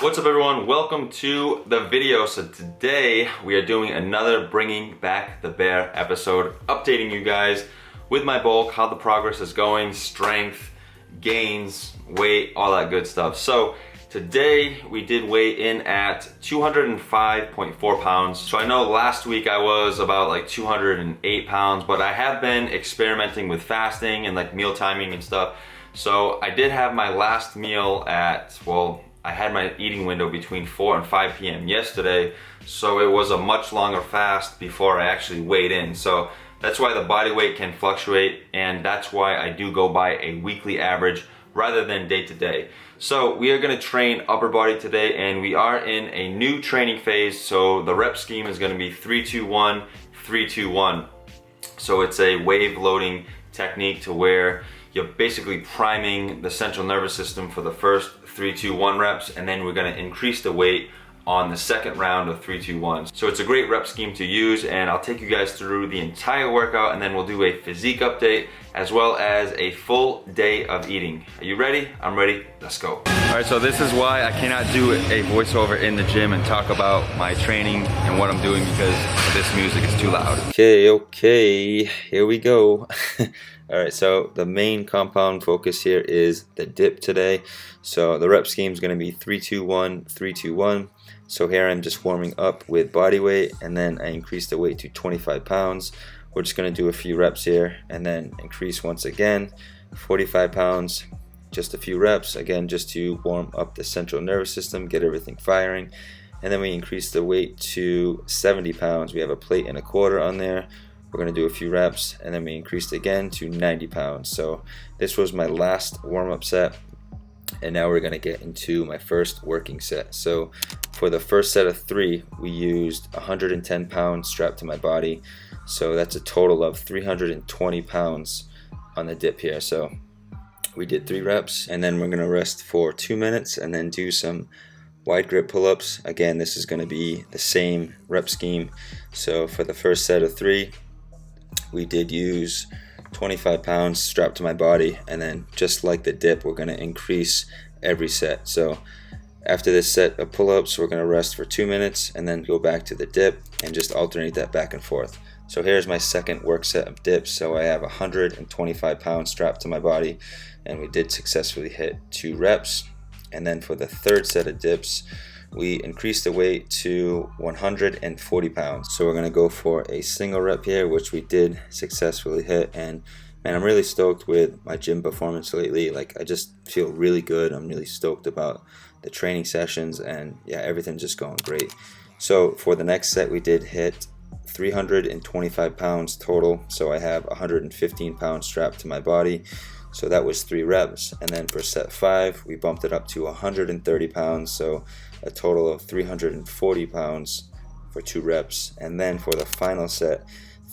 What's up everyone, welcome to the video. So today we are doing another Bringing Back the Bear episode, updating you guys with my bulk, how the progress is going, strength, gains, weight, all that good stuff. So today we did weigh in at 205.4 pounds. So I know last week I was about like 208 pounds, but I have been experimenting with fasting and like meal timing and stuff. So I did have my last meal at, well, I had my eating window between 4 and 5 p.m. yesterday, so it was a much longer fast before I actually weighed in. So that's why the body weight can fluctuate, and that's why I do go by a weekly average rather than day to day. So we are gonna train upper body today, and we are in a new training phase. So the rep scheme is gonna be 3-2-1, 3-2-1. So it's a wave loading technique to where you're basically priming the central nervous system for the first 3-2-1 reps, and then we're gonna increase the weight on the second round of 3-2-1. So it's a great rep scheme to use, and I'll take you guys through the entire workout, and then we'll do a physique update as well as a full day of eating. Are you ready? I'm ready, let's go. All right, so this is why I cannot do a voiceover in the gym and talk about my training and what I'm doing, because this music is too loud. Okay, here we go. All right, so the main compound focus here is the dip today. So the rep scheme is going to be 3-2-1, 3-2-1. So here I'm just warming up with body weight, and then I increase the weight to 25 pounds. We're just going to do a few reps here, and then increase once again, 45 pounds, just a few reps, again, just to warm up the central nervous system, get everything firing. And then we increase the weight to 70 pounds. We have a plate and a quarter on there. We're going to do a few reps, and then we increased again to 90 pounds. So this was my last warm-up set, and now we're going to get into my first working set. So for the first set of 3, we used 110 pounds strapped to my body. So that's a total of 320 pounds on the dip here. So we did 3 reps, and then we're going to rest for 2 minutes and then do some wide grip pull-ups. Again, this is going to be the same rep scheme. So for the first set of 3, we did use 25 pounds strapped to my body, and then just like the dip, we're going to increase every set. So after this set of pull-ups, we're going to rest for 2 minutes and then go back to the dip and just alternate that back and forth. So here's my second work set of dips. So I have 125 pounds strapped to my body, and we did successfully hit 2 reps. And then for the third set of dips, we increased the weight to 140 pounds. So we're going to go for a single rep here, which we did successfully hit. And man, I'm really stoked with my gym performance lately. Like, I just feel really good. I'm really stoked about the training sessions, and yeah, everything's just going great. So for the next set, we did hit 325 pounds total. So I have 115 pounds strapped to my body. So that was 3 reps. And then for set 5, we bumped it up to 130 pounds. So a total of 340 pounds for 2 reps. And then for the final set,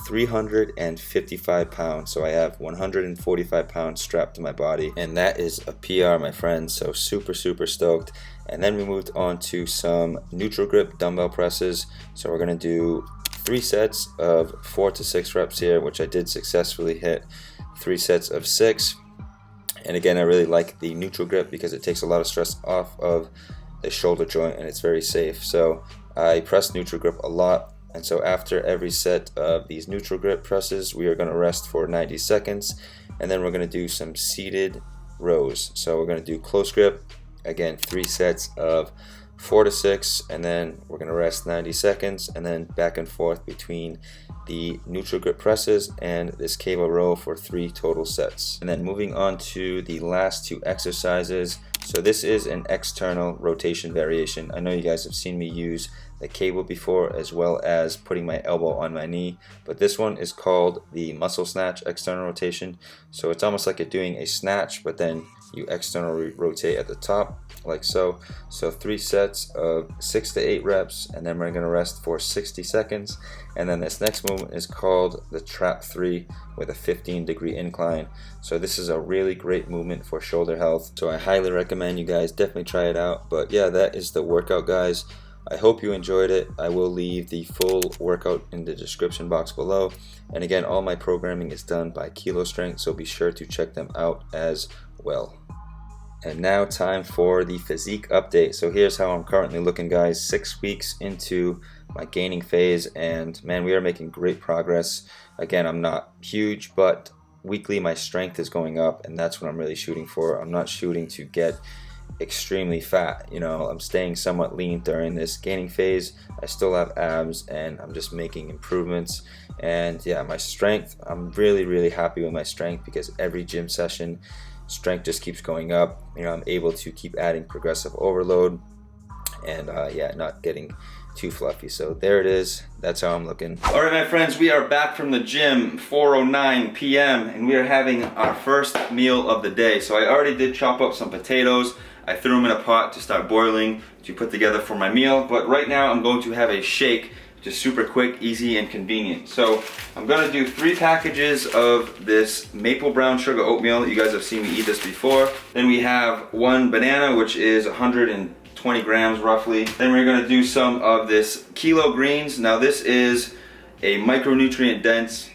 355 pounds. So I have 145 pounds strapped to my body, and that is a PR, my friends. So super stoked. And then we moved on to some neutral grip dumbbell presses. So we're going to do 3 sets of 4 to 6 reps here, which I did successfully hit 3 sets of 6. And again, I really like the neutral grip because it takes a lot of stress off of the shoulder joint, and it's very safe. So I press neutral grip a lot, and so after every set of these neutral grip presses, we are going to rest for 90 seconds, and then we're going to do some seated rows. So we're going to do close grip, again 3 sets of 4 to 6, and then we're going to rest 90 seconds, and then back and forth between the neutral grip presses and this cable row for 3 total sets. And then moving on to the last 2 exercises. So this is an external rotation variation. I know you guys have seen me use the cable before, as well as putting my elbow on my knee, but this one is called the muscle snatch external rotation. So it's almost like you're doing a snatch, but then you externally rotate at the top like so. So 3 sets of 6 to 8 reps, and then we're going to rest for 60 seconds. And then this next movement is called the trap 3 with a 15-degree incline. So this is a really great movement for shoulder health. So I highly recommend you guys definitely try it out. But yeah, that is the workout, guys. I hope you enjoyed it. I will leave the full workout in the description box below. And again, all my programming is done by Kilo Strength, so be sure to check them out as well. And now time for the physique update. So here's how I'm currently looking, guys. 6 weeks into my gaining phase, and man, we are making great progress. Again, I'm not huge, but weekly my strength is going up, and that's what I'm really shooting for. I'm not shooting to get extremely fat. You know, I'm staying somewhat lean during this gaining phase. I still have abs, and I'm just making improvements. And yeah, my strength, I'm really happy with my strength, because every gym session strength just keeps going up. You know, I'm able to keep adding progressive overload, and yeah, not getting too fluffy. So there it is. That's how I'm looking. All right, my friends, we are back from the gym, 4:09 p.m. and we are having our first meal of the day. So I already did chop up some potatoes. I threw them in a pot to start boiling to put together for my meal. But right now I'm going to have a shake, just super quick, easy, and convenient. So I'm gonna do 3 packages of this maple brown sugar oatmeal. You guys have seen me eat this before. Then we have 1 banana, which is 120 grams roughly. Then we're gonna do some of this kilo greens. Now this is a micronutrient dense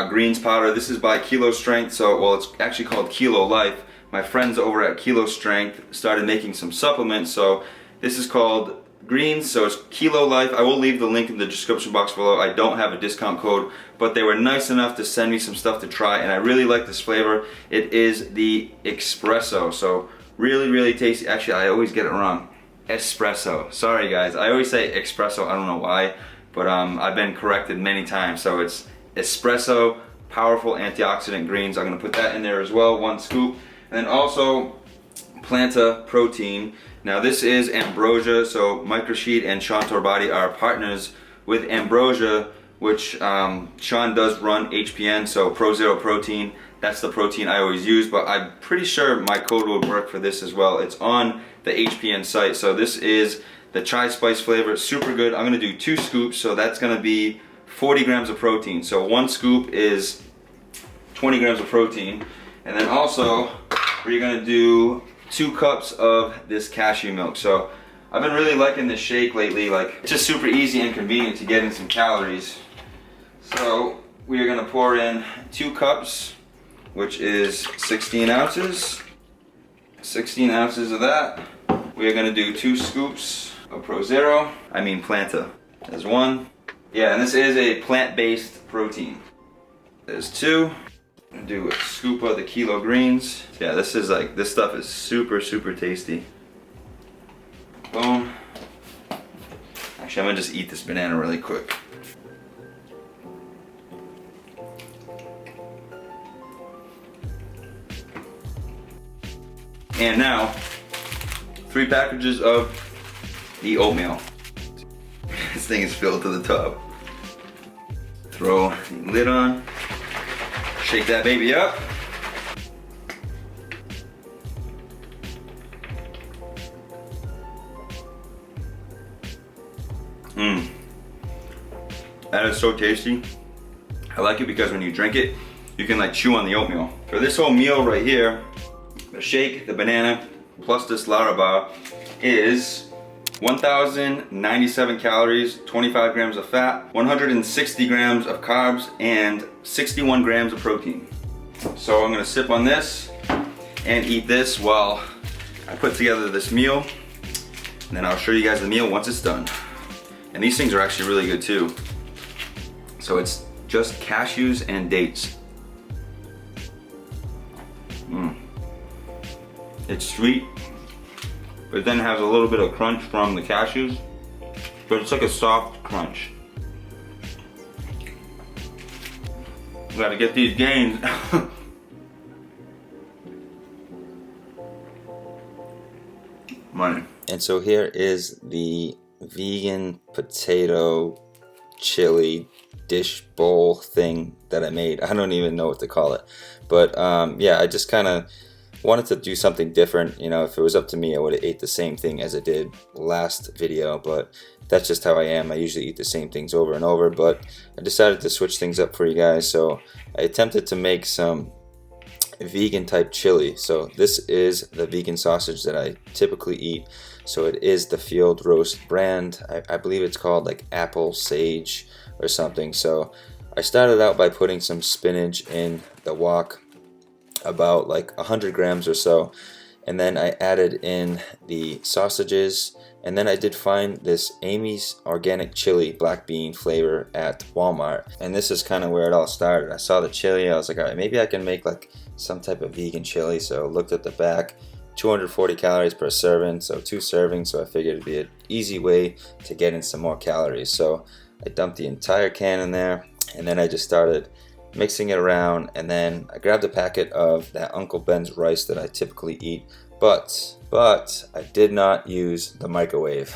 greens powder. This is by Kilo Strength, so well, it's actually called Kilo Life. My friends over at Kilo Strength started making some supplements, so this is called greens, so it's Kilo Life. I will leave the link in the description box below. I don't have a discount code, but they were nice enough to send me some stuff to try, and I really like this flavor. It is the espresso, so really tasty. Actually, I always get it wrong. Espresso. Sorry guys, I always say espresso. I don't know why, but I've been corrected many times. So it's espresso, powerful antioxidant greens. I'm gonna put that in there as well, 1 scoop, and then also Planta protein. Now this is Ambrosia, so Microsheet and Sean Torbati are partners with Ambrosia, which Sean does run HPN, so Pro Zero Protein. That's the protein I always use, but I'm pretty sure my code would work for this as well. It's on the HPN site. So this is the chai spice flavor, super good. I'm gonna do 2 scoops, so that's gonna be 40 grams of protein. So 1 scoop is 20 grams of protein. And then also, we're gonna do 2 cups of this cashew milk. So I've been really liking this shake lately. Like, it's just super easy and convenient to get in some calories. So we are gonna pour in 2 cups, which is 16 ounces. 16 ounces of that. We are gonna do 2 scoops of Planta. There's 1. Yeah, and this is a plant-based protein. There's 2. Do a scoop of the Kilo greens. Yeah, this stuff is super tasty. Boom. Actually, I'm gonna just eat this banana really quick. And now 3 packages of the oatmeal. This thing is filled to the top. Throw the lid on. Shake that baby up. That is so tasty. I like it because when you drink it, you can like chew on the oatmeal. For this whole meal right here, the shake, the banana, plus this Laraba is 1,097 calories, 25 grams of fat, 160 grams of carbs, and 61 grams of protein. So I'm gonna sip on this and eat this while I put together this meal. And then I'll show you guys the meal once it's done. And these things are actually really good too. So it's just cashews and dates. It's sweet, but then has a little bit of crunch from the cashews, but it's like a soft crunch. Gotta get these gains. Money. And so here is the vegan potato chili dish bowl thing that I made. I don't even know what to call it, but yeah, I just kind of wanted to do something different. You know, if it was up to me, I would have ate the same thing as I did last video, but that's just how I am. I usually eat the same things over and over, but I decided to switch things up for you guys. So I attempted to make some vegan type chili. So this is the vegan sausage that I typically eat. So it is the Field Roast brand. I believe it's called like apple sage or something. So I started out by putting some spinach in the wok, about like 100 grams or so, and then I added in the sausages, and then I did find this Amy's organic chili black bean flavor at Walmart, and this is kind of where it all started. I saw the chili, I was like, all right, maybe I can make like some type of vegan chili. So I looked at the back, 240 calories per serving, so 2 servings, so I figured it'd be an easy way to get in some more calories. So I dumped the entire can in there, and then I just started mixing it around, and then I grabbed a packet of that Uncle Ben's rice that I typically eat, but I did not use the microwave.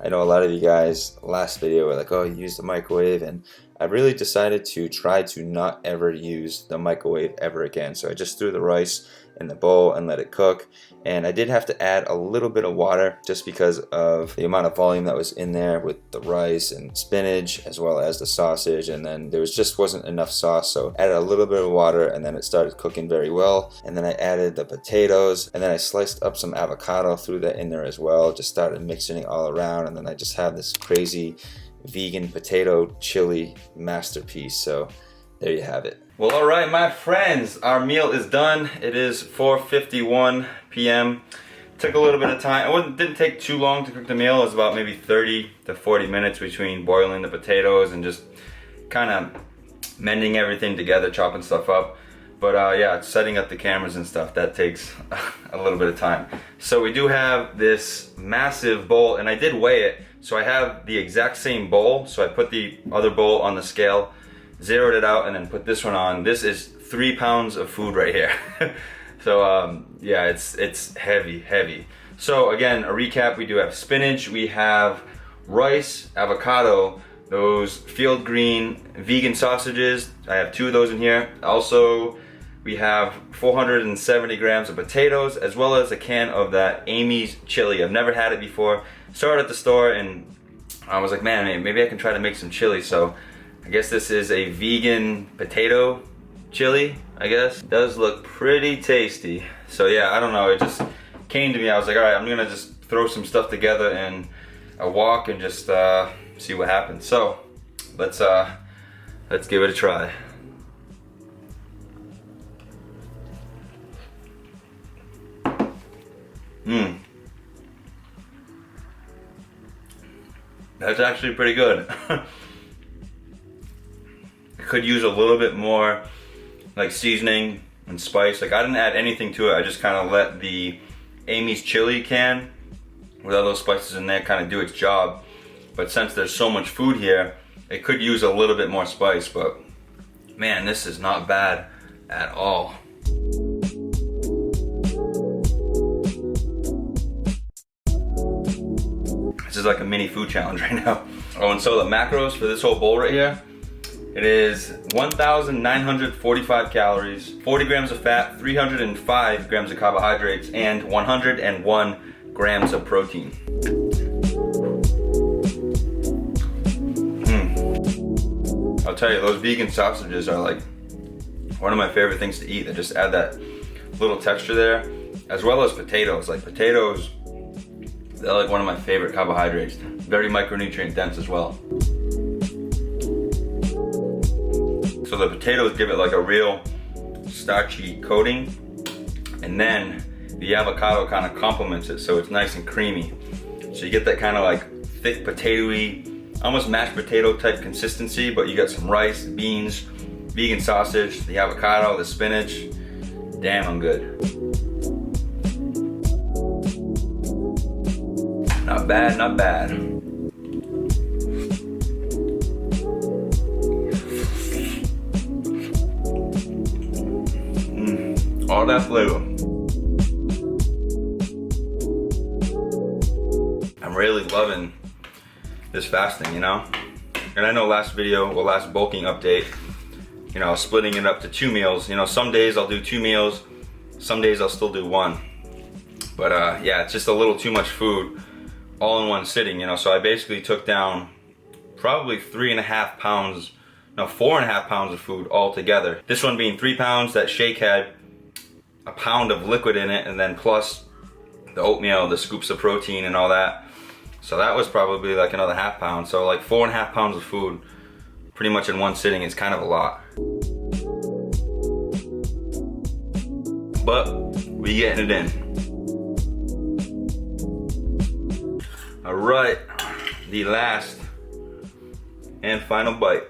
I know a lot of you guys last video were like, oh, you use the microwave, and I really decided to try to not ever use the microwave ever again. So I just threw the rice in the bowl and let it cook, and I did have to add a little bit of water just because of the amount of volume that was in there with the rice and spinach as well as the sausage, and then there just wasn't enough sauce, so I added a little bit of water, and then it started cooking very well. And then I added the potatoes, and then I sliced up some avocado, threw that in there as well, just started mixing it all around, and then I just have this crazy vegan potato chili masterpiece. So there you have it. Well, all right, my friends, our meal is done. It is 4:51 p.m. Took a little bit of time. It didn't take too long to cook the meal. It was about maybe 30 to 40 minutes between boiling the potatoes and just kind of mending everything together, chopping stuff up. But yeah, setting up the cameras and stuff, that takes a little bit of time. So we do have this massive bowl, and I did weigh it. So I have the exact same bowl. So I put the other bowl on the scale, zeroed it out, and then put this one on. This is 3 pounds of food right here. So yeah, it's heavy. So again, a recap, we do have spinach, we have rice, avocado, those field green vegan sausages. I have 2 of those in here. Also, we have 470 grams of potatoes, as well as a can of that Amy's chili. I've never had it before. Saw it at the store, and I was like, man, maybe I can try to make some chili. So I guess this is a vegan potato chili, I guess. It does look pretty tasty. So yeah, I don't know, it just came to me. I was like, all right, I'm gonna just throw some stuff together in a wok and just see what happens. So let's give it a try. That's actually pretty good. I could use a little bit more like seasoning and spice. Like I didn't add anything to it. I just kind of let the Amy's chili can with all those spices in there kind of do its job. But since there's so much food here, it could use a little bit more spice. But man, this is not bad at all. This is like a mini food challenge right now. Oh, and so the macros for this whole bowl right here, it is 1,945 calories, 40 grams of fat, 305 grams of carbohydrates, and 101 grams of protein. I'll tell you, those vegan sausages are like one of my favorite things to eat. They just add that little texture there, as well as potatoes. Like potatoes, they're like one of my favorite carbohydrates. Very micronutrient dense as well. So the potatoes give it like a real starchy coating, and then the avocado kind of complements it, so it's nice and creamy. So you get that kind of like thick potatoey, almost mashed potato type consistency, but you got some rice, beans, vegan sausage, the avocado, the spinach. Damn, I'm good. Not bad, not bad. All that flavor. I'm really loving this fasting, you know? And I know last video, well, last bulking update, you know, splitting it up to 2 meals. You know, some days I'll do 2 meals, some days I'll still do 1. But yeah, it's just a little too much food all in one sitting, you know? So I basically took down probably 3.5 pounds, no, 4.5 pounds of food all together. This one being 3 pounds, that shake had a pound of liquid in it, and then plus the oatmeal, the scoops of protein and all that. So that was probably like another ½ pound. So like 4.5 pounds of food pretty much in one sitting is kind of a lot. But we getting it in. right, the last and final bite.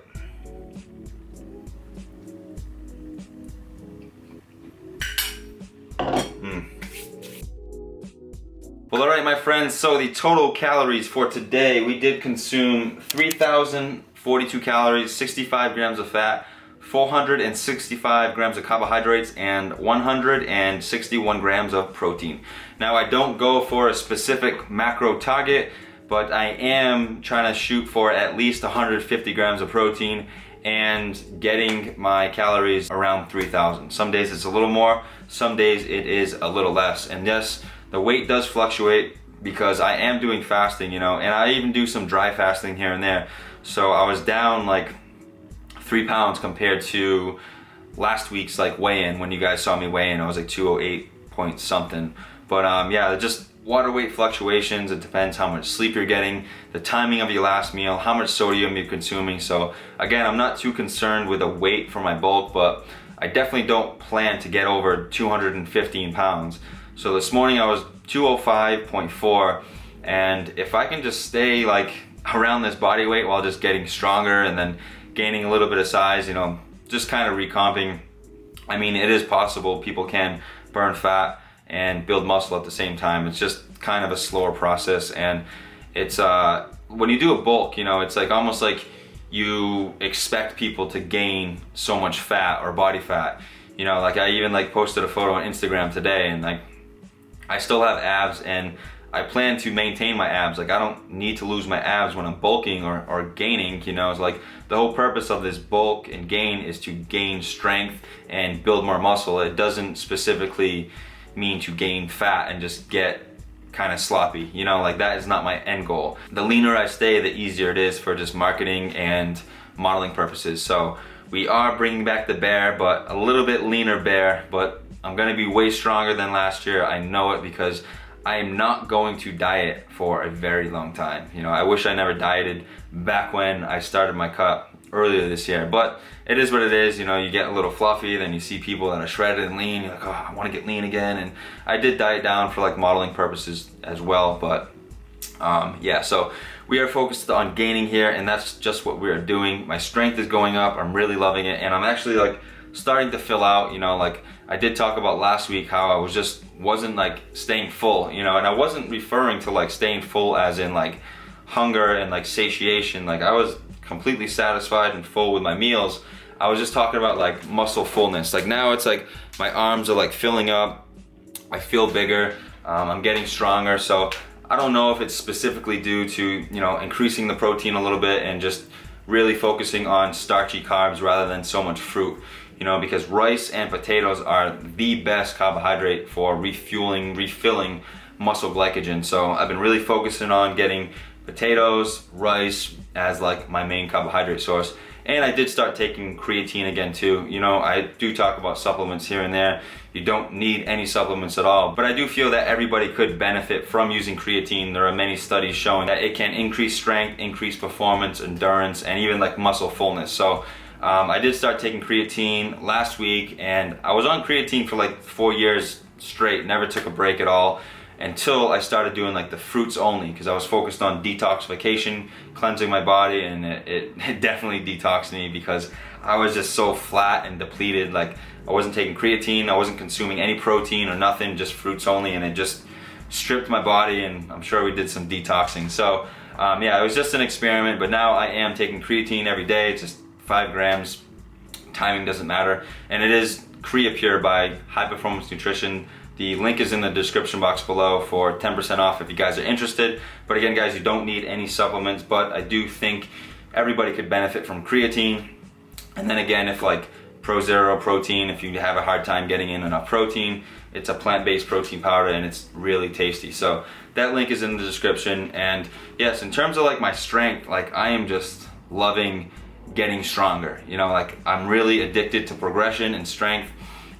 Well, all right, my friends, so the total calories for today, we did consume 3,042 calories, 65 grams of fat, 465 grams of carbohydrates, and 161 grams of protein. Now, I don't go for a specific macro target, but I am trying to shoot for at least 150 grams of protein and getting my calories around 3,000. Some days it's a little more, some days it is a little less. And yes, the weight does fluctuate because I am doing fasting, you know, and I even do some dry fasting here and there. So I was down like 3 pounds compared to last week's like weigh-in. When you guys saw me weigh in, I was like 208 point something. But yeah, just water weight fluctuations. It depends how much sleep you're getting, the timing of your last meal, how much sodium you're consuming. So again, I'm not too concerned with the weight for my bulk, but I definitely don't plan to get over 215 pounds. So this morning I was 205.4, and if I can just stay like around this body weight while just getting stronger and then gaining a little bit of size, you know, just kind of recomping. I mean, it is possible. People can burn fat and build muscle at the same time. It's just kind of a slower process, and it's when you do a bulk, you know, it's like almost like you expect people to gain so much fat or body fat. You know, like I even like posted a photo on Instagram today, and like I still have abs and I plan to maintain my abs. Like I don't need to lose my abs when I'm bulking or gaining, you know. It's like the whole purpose of this bulk and gain is to gain strength and build more muscle. It doesn't specifically mean to gain fat and just get kind of sloppy, you know, like that is not my end goal. The leaner I stay, the easier it is for just marketing and modeling purposes. So we are bringing back the bear, but a little bit leaner bear, but I'm gonna be way stronger than last year. I know it because I am not going to diet for a very long time. You know, I wish I never dieted back when I started my cut earlier this year, but it is what it is. You know, you get a little fluffy, then you see people that are shredded and lean, you're like, oh, I want to get lean again. And I did diet down for like modeling purposes as well, but yeah, so we are focused on gaining here, and that's just what we are doing. My strength is going up, I'm really loving it, and I'm actually like starting to fill out. You know, like I did talk about last week how I wasn't like staying full, you know, and I wasn't referring to like staying full as in like hunger and like satiation. Like I was completely satisfied and full with my meals. I was just talking about like muscle fullness. Like now it's like my arms are like filling up, I feel bigger, I'm getting stronger. So I don't know if it's specifically due to, you know, increasing the protein a little bit and just really focusing on starchy carbs rather than so much fruit. You know, because rice and potatoes are the best carbohydrate for refilling muscle glycogen. So I've been really focusing on getting potatoes, rice as like my main carbohydrate source. And I did start taking creatine again too. You know, I do talk about supplements here and there. You don't need any supplements at all. But I do feel that everybody could benefit from using creatine. There are many studies showing that it can increase strength, increase performance, endurance, and even like muscle fullness. So I did start taking creatine last week, and I was on creatine for like 4 years straight, never took a break at all until I started doing like the fruits only, because I was focused on detoxification, cleansing my body, and it definitely detoxed me because I was just so flat and depleted. Like I wasn't taking creatine, I wasn't consuming any protein or nothing, just fruits only, and it just stripped my body, and I'm sure we did some detoxing. So yeah, it was just an experiment, but now I am taking creatine every day. It's just 5 grams, timing doesn't matter, and it is Creapure by High Performance Nutrition. The link is in the description box below for 10% off if you guys are interested. But again, guys, you don't need any supplements, but I do think everybody could benefit from creatine. And then again, if like Pro-Zero protein, if you have a hard time getting in enough protein, it's a plant-based protein powder and it's really tasty. So that link is in the description. And yes, in terms of like my strength, like I am just loving getting stronger. You know, like I'm really addicted to progression and strength,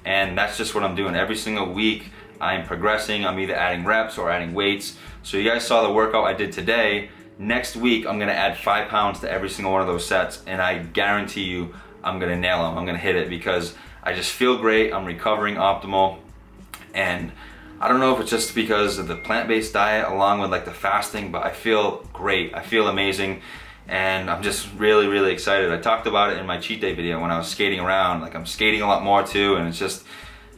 and that's just what I'm doing every single week. I'm progressing. I'm either adding reps or adding weights. So you guys saw the workout I did today. Next week I'm gonna add 5 pounds to every single one of those sets, and I guarantee you I'm gonna nail them. I'm gonna hit it because I just feel great. I'm recovering optimal, and I don't know if it's just because of the plant-based diet along with like the fasting, but I feel great. I feel amazing. And I'm just really, really excited. I talked about it in my cheat day video when I was skating around. Like I'm skating a lot more too, and it's just,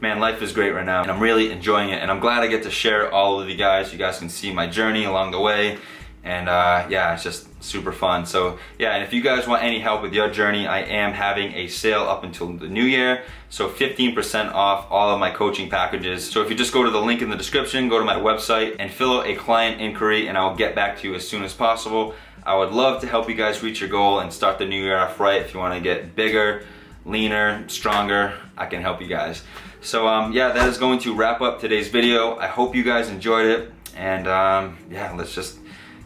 man, life is great right now. And I'm really enjoying it. And I'm glad I get to share all with you guys. You guys can see my journey along the way. And yeah, it's just super fun. So yeah, and if you guys want any help with your journey, I am having a sale up until the new year. So 15% off all of my coaching packages. So if you just go to the link in the description, go to my website and fill out a client inquiry, and I'll get back to you as soon as possible. I would love to help you guys reach your goal and start the new year off right. If you want to get bigger, leaner, stronger, I can help you guys. So yeah, that is going to wrap up today's video. I hope you guys enjoyed it. And yeah, let's just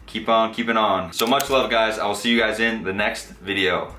keep on keeping on. So much love, guys. I will see you guys in the next video.